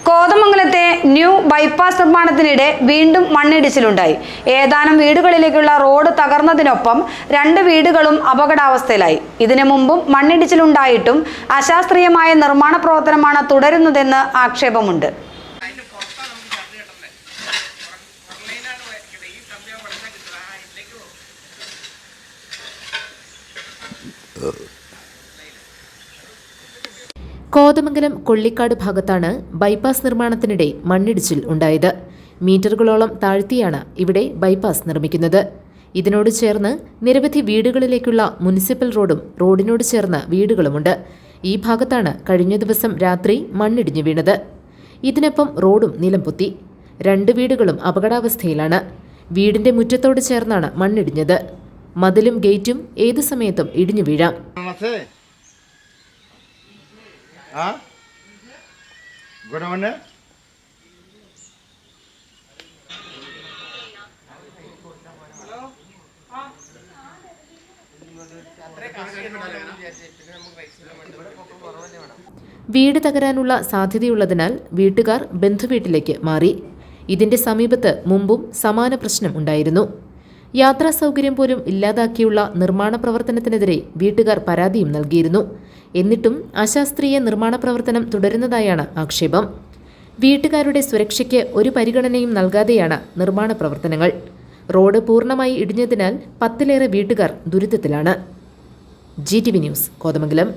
കോതമംഗലത്തെ new bypass നിർമ്മാണത്തിനിടെ വീണ്ടും മണ്ണിടിച്ചിലുണ്ടായി. ഏതാനും വീടുകളിലേക്കുള്ള road തകർന്നതിനൊപ്പം 2 വീടുകളും അപകടാവസ്ഥയിലായി. ഇതിനു മുമ്പും മണ്ണിടിച്ചിലുണ്ടായിട്ടും അശാസ്ത്രീയമായ നിർമ്മാണ പ്രവർത്തനമാണ് തുടരുന്നതെന്ന് ആക്ഷേപമുണ്ട്. കോതമംഗലം കൊള്ളിക്കാട് ഭാഗത്താണ് ബൈപ്പാസ് നിർമ്മാണത്തിനിടെ മണ്ണിടിച്ചിൽ ഉണ്ടായത്. മീറ്ററുകളോളം താഴ്ത്തിയാണ് ഇവിടെ ബൈപ്പാസ് നിർമ്മിക്കുന്നത്. ഇതിനോട് ചേർന്ന് നിരവധി വീടുകളിലേക്കുള്ള മുനിസിപ്പൽ റോഡും റോഡിനോട് ചേർന്ന് വീടുകളുമുണ്ട്. ഈ ഭാഗത്താണ് കഴിഞ്ഞ ദിവസം രാത്രി മണ്ണിടിഞ്ഞു വീണത്. ഇതിനൊപ്പം റോഡും നിലംപൊത്തി. 2 വീടുകളും അപകടാവസ്ഥയിലാണ്. വീടിന്റെ മുറ്റത്തോട് ചേർന്നാണ് മണ്ണിടിഞ്ഞത്. മതിലും ഗേറ്റും ഏതു സമയത്തും ഇടിഞ്ഞു വീഴാം. വീട് തകരാനുള്ള സാധ്യതയുള്ളതിനാൽ വീട്ടുകാർ ബന്ധുവീട്ടിലേക്ക് മാറി. ഇതിന്റെ സമീപത്ത് മുമ്പും സമാന പ്രശ്നം ഉണ്ടായിരുന്നു. യാത്രാ സൗകര്യം പോലും ഇല്ലാതാക്കിയുള്ള നിർമ്മാണ പ്രവർത്തനത്തിനെതിരെ വീട്ടുകാർ പരാതിയും നൽകിയിരുന്നു. എന്നിട്ടും അശാസ്ത്രീയ നിർമ്മാണ പ്രവർത്തനം തുടരുന്നതായാണ് ആക്ഷേപം. വീട്ടുകാരുടെ സുരക്ഷയ്ക്ക് ഒരു പരിഗണനയും നൽകാതെയാണ് നിർമ്മാണ പ്രവർത്തനങ്ങൾ. റോഡ് പൂർണ്ണമായി ഇടിഞ്ഞതിനാൽ 10-ലേറെ വീട്ടുകാർ ദുരിതത്തിലാണ്. GTV news, Kothamangalam.